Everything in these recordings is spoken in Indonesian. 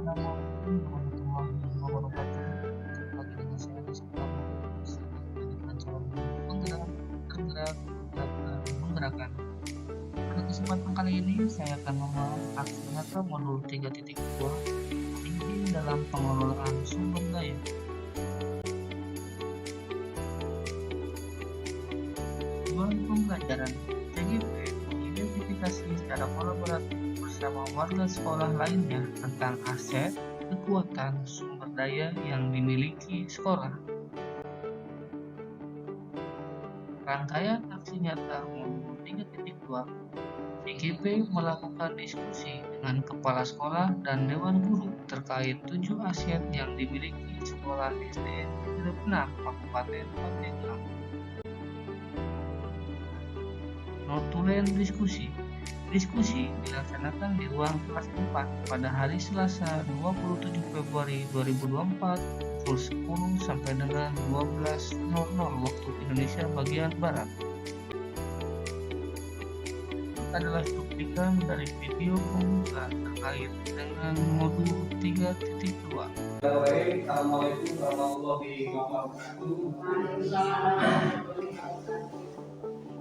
Assalamualaikum warahmatullahi wabarakatuh. Kembali dengan saya di sekolah dengan calon penggerak dan menggerakkan. Pada kesempatan kali ini saya akan membahas aksi nyata modul 3.2 tinggi dalam pengelolaan sumber daya. Tujuan pembelajaran TGP mengidentifikasi secara kolaboratif bersama warga sekolah lainnya tentang aset, kekuatan, sumber daya yang dimiliki sekolah. Rangkaian aksi nyata modul 3.2 TGP melakukan diskusi dengan kepala sekolah dan dewan guru terkait 7 aset yang dimiliki sekolah SDN Cirebon, Kabupaten Pandeglang. Notulen diskusi dilaksanakan di ruang kelas 4 pada hari Selasa 27 Februari 2024 pukul 10 sampai dengan 12.00 waktu Indonesia bagian Barat. Adalah cuplikan dari video pembuka terkait dengan modul 3.2. Assalamualaikum warahmatullahi wabarakatuh.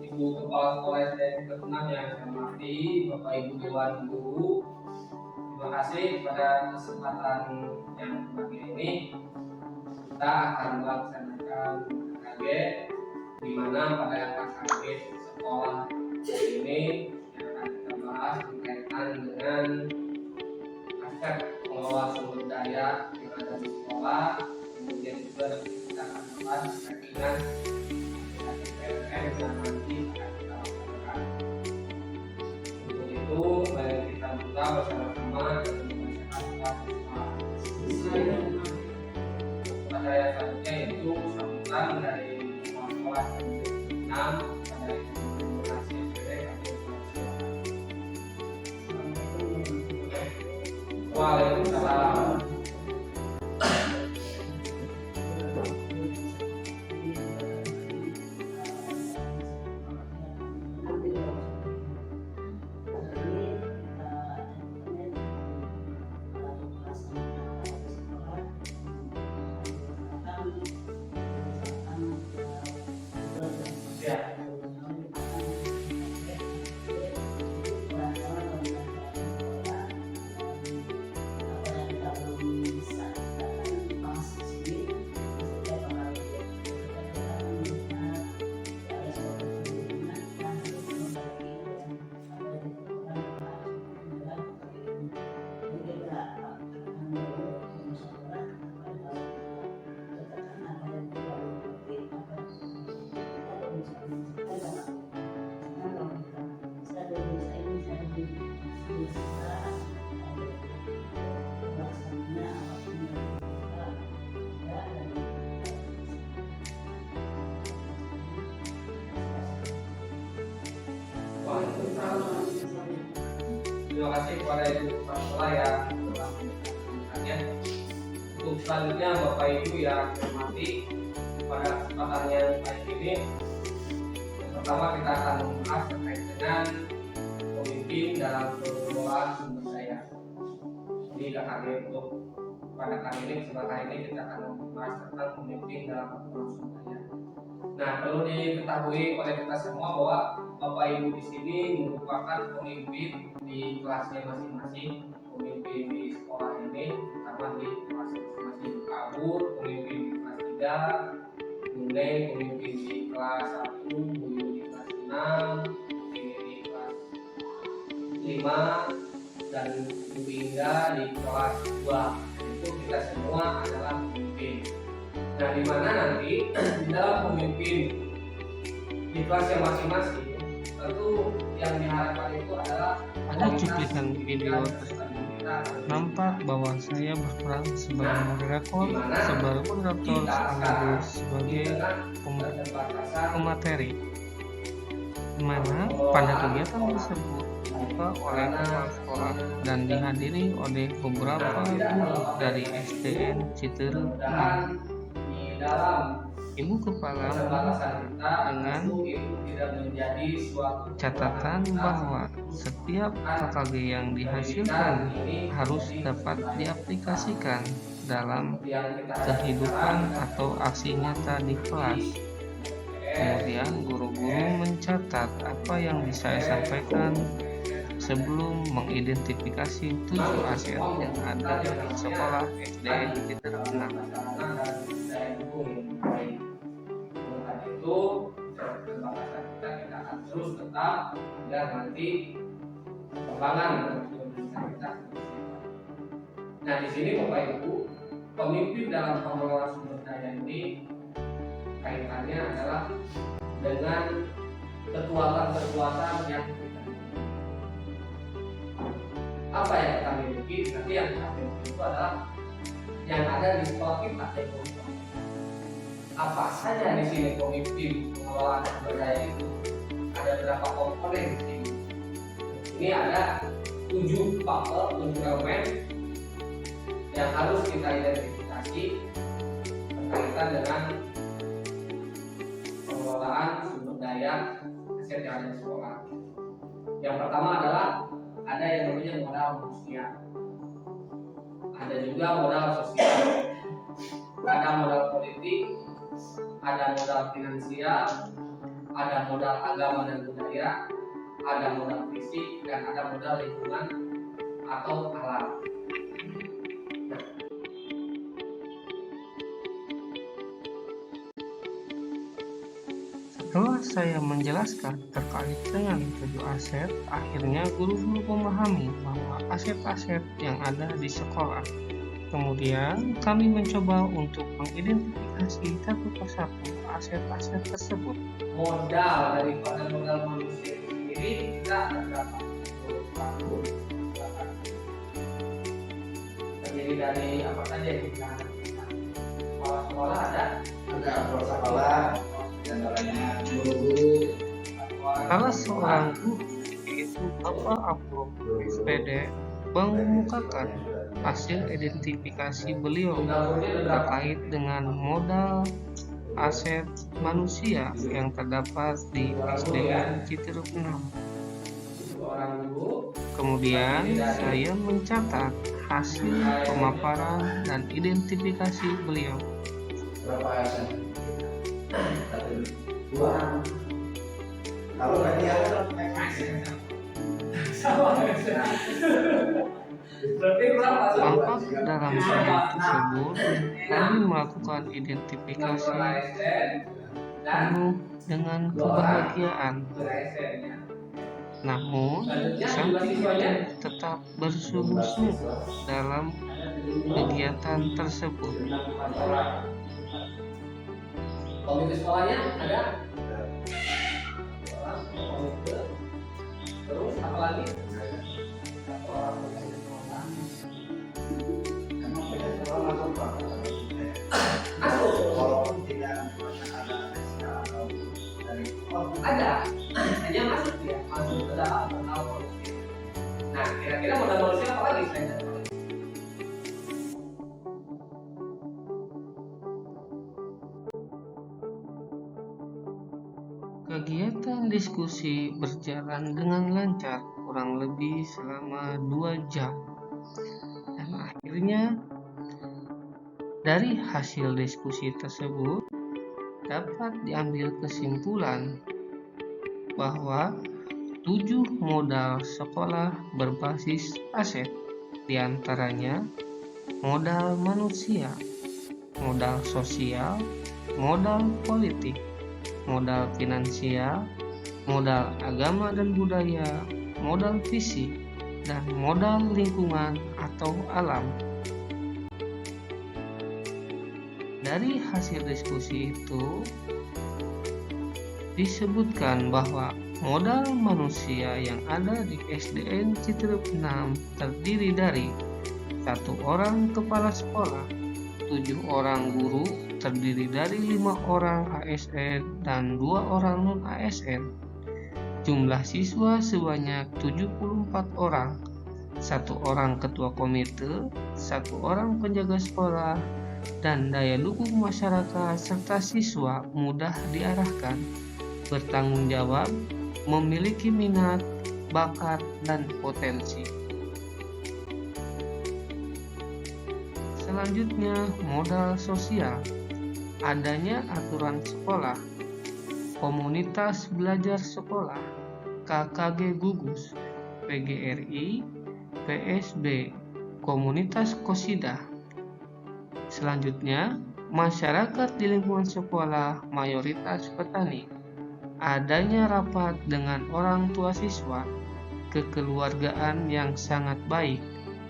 Ibu Kepala Sekolah SDN Cirebon yang saya hormati, Bapak Ibu Dewan Guru, terima kasih pada kesempatan yang pagi ini kita akan melaksanakan KKG, di mana pada KKG sekolah ini yang akan kita bahas berkaitan dengan aspek pengelola sumber daya yang ada di sekolah, kemudian juga kita akan bahas terkait dengan PLN yang nanti akan kita laksanakan. Untuk itu, mari kita buka bersama-sama dan membacakan pada yang selanjutnya yaitu sambutan dari sekolah 6 pada implementasi SPD. Waalaikumsalam. Terima kasih kepada Ibu Kepala Sekolah yang telah menyampaikannya. Untuk selanjutnya Bapak Ibu yang hormati, pada kesempatan yang baik ini, yang pertama kita akan membahas terkait dengan pemimpin dalam pengelolaan sumber daya. Jadi KKG untuk pada kali ini, kesempatan ini kita akan membahas tentang pemimpin dalam pengelolaan sumber daya. Nah, perlu diketahui oleh kita semua bahwa Bapak Ibu di sini merupakan pemimpin di kelasnya masing-masing, pemimpin di sekolah ini, karena di kelas masing-masing kabur, pemimpin di kelas 3, Nuneng pemimpin di kelas 1, Buyu di kelas 6, ini di kelas 5, dan Bu Indah di kelas 2. Itu kita semua adalah pemimpin. Nah, di mana nanti di dalam pemimpin di kelas yang masing-masing, tentu yang diharapkan itu adalah Pada cuplikan video tersebut nampak bahwa saya berperan sebagai moderator, sekaligus sebagai pemateri, di mana pada kegiatan tersebut dibuka oleh kepala sekolah dan dihadiri oleh beberapa guru dari SDN Cirebon. di dalam Ibu Kepala Keterbatasan kita dengan tentu itu tidak menjadi suatu catatan bahwa setiap KKG yang dihasilkan harus dapat diaplikasikan dalam kehidupan atau aksi nyata di kelas. Kemudian guru-guru mencatat apa yang bisa saya sampaikan sebelum mengidentifikasi 7 aset yang ada di sekolah SD Citerep 6. Itu keterbatasan kita akan terus tetap biar nanti perkembangan kita. Nah di sini Bapak Ibu, pemimpin dalam pengelolaan sumber daya ini kaitannya adalah dengan kekuatan yang kita miliki. Apa yang kita miliki? Nanti yang kita miliki itu adalah yang ada di sekolah kita. Apa saja di sini pemimpin pengelolaan sumber daya itu? Ada berapa komponen di sini? Ini ada 7 faktor, 7 elemen yang harus kita identifikasi berkaitan dengan pengelolaan sumber daya aset yang ada di sekolah. Yang pertama adalah ada yang namanya modal manusia, ada juga modal sosial, ada modal politik, ada modal finansial, ada modal agama dan budaya, ada modal fisik, dan ada modal lingkungan atau alam. Setelah saya menjelaskan terkait dengan 7 aset, akhirnya guru-guru memahami bahwa aset-aset yang ada di sekolah. Kemudian kami mencoba untuk mengidentifikasi satu persatu aset-aset tersebut. Modal daripada modal manusia itu sendiri kita ada berapa? Terdiri dari apa saja yang kita ada? Sekolah ada kepala sekolah, antaranya guru-guru, Salah seorang guru, yaitu Bapak Abdul SPD, mengemukakan hasil identifikasi beliau terkait dengan modal aset manusia yang terdapat di SDN Citerep 6. Kemudian saya mencatat hasil pemaparan dan identifikasi beliau. berapa aset? 1, 2. Kalau berarti ada Tampak dalam slide tersebut, kami melakukan identifikasi penuh dengan kebahagiaan. Namun, samping itu tetap bersungguh-sungguh dalam kegiatan tersebut. Komite sekolahnya ada komite, terus apa lagi? walaupun tidak Ada, hanya masuk ya, masuk ke dalam modal manusia. Nah, kira-kira modal manusia apa lagi selain dari manusia? Kegiatan diskusi berjalan dengan lancar kurang lebih selama 2 jam. Dan akhirnya dari hasil diskusi tersebut dapat diambil kesimpulan bahwa 7 modal sekolah berbasis aset, diantaranya modal manusia, modal sosial, modal politik, modal finansial, modal agama dan budaya, modal fisik, dan modal lingkungan atau alam. Dari hasil diskusi itu disebutkan bahwa modal manusia yang ada di SDN Citerep 6 terdiri dari 1 orang kepala sekolah, 7 orang guru, terdiri dari 5 orang ASN dan 2 orang non-ASN. Jumlah siswa sebanyak 74 orang, 1 orang ketua komite, 1 orang penjaga sekolah, dan daya dukung masyarakat serta siswa mudah diarahkan, bertanggung jawab, memiliki minat, bakat, dan potensi. Selanjutnya, modal sosial. Adanya aturan sekolah, komunitas belajar sekolah, KKG Gugus, PGRI, PSB, komunitas Qosidah. Selanjutnya, masyarakat di lingkungan sekolah mayoritas petani. Adanya rapat dengan orang tua siswa, kekeluargaan yang sangat baik,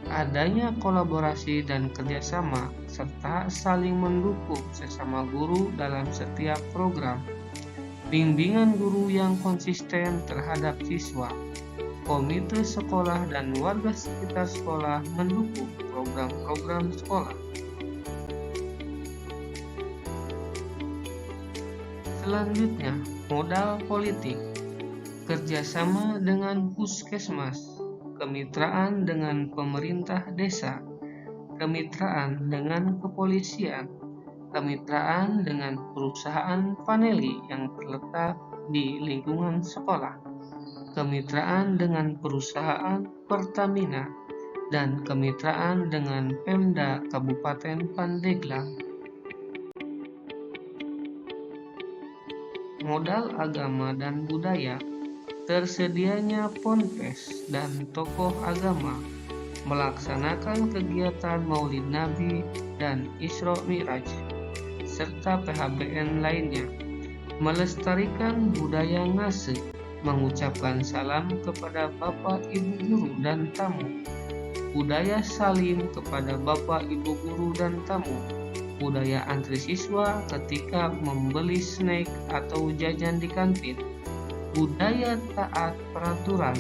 adanya kolaborasi dan kerjasama, serta saling mendukung sesama guru dalam setiap program, bimbingan guru yang konsisten terhadap siswa, komite sekolah dan warga sekitar sekolah mendukung program-program sekolah. Selanjutnya, modal politik, kerjasama dengan puskesmas, kemitraan dengan pemerintah desa, kemitraan dengan kepolisian, kemitraan dengan perusahaan paneli yang terletak di lingkungan sekolah, kemitraan dengan perusahaan Pertamina, dan kemitraan dengan Pemda Kabupaten Pandeglang. Modal agama dan budaya, tersedianya ponpes dan tokoh agama, melaksanakan kegiatan Maulid Nabi dan Isra Mi'raj, serta PHBN lainnya, melestarikan budaya ngase, mengucapkan salam kepada Bapak Ibu Guru dan tamu, budaya salim kepada Bapak Ibu Guru dan tamu, budaya antri siswa ketika membeli snack atau jajan di kantin, budaya taat peraturan,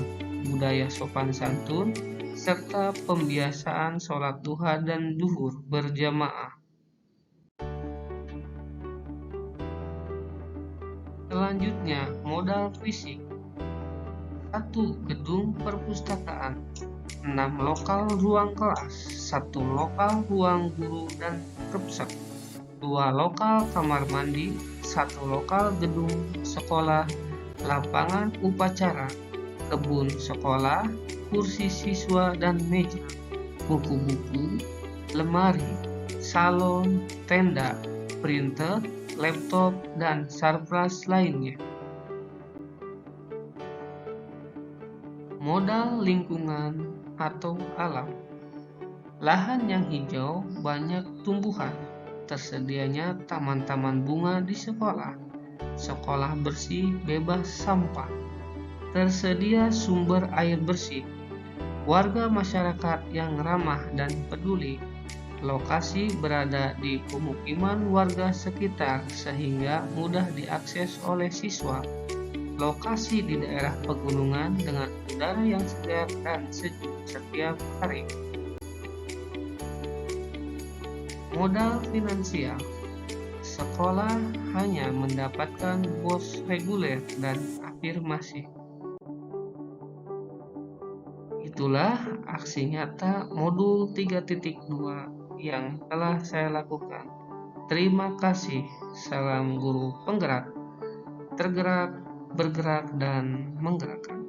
budaya sopan santun, serta pembiasaan sholat duha dan duhur berjamaah. Selanjutnya, modal fisik. 1 gedung perpustakaan, 6 lokal ruang kelas, 1 lokal ruang guru dan perpusat, 2 lokal kamar mandi, 1 lokal gedung sekolah, lapangan upacara, kebun sekolah, kursi siswa dan meja, buku-buku, lemari, salon, tenda, printer, laptop, dan sarpras lainnya. Modal lingkungan atau alam. Lahan yang hijau, banyak tumbuhan, tersedianya taman-taman bunga di sekolah, sekolah bersih bebas sampah, tersedia sumber air bersih, warga masyarakat yang ramah dan peduli, lokasi berada di pemukiman warga sekitar sehingga mudah diakses oleh siswa, lokasi di daerah pegunungan dengan udara yang segar dan sejuk setiap hari. Modal finansial. Sekolah hanya mendapatkan BOS reguler dan afirmasi. Itulah aksi nyata modul 3.2 yang telah saya lakukan. Terima kasih. Salam guru penggerak, tergerak, bergerak, dan menggerakkan.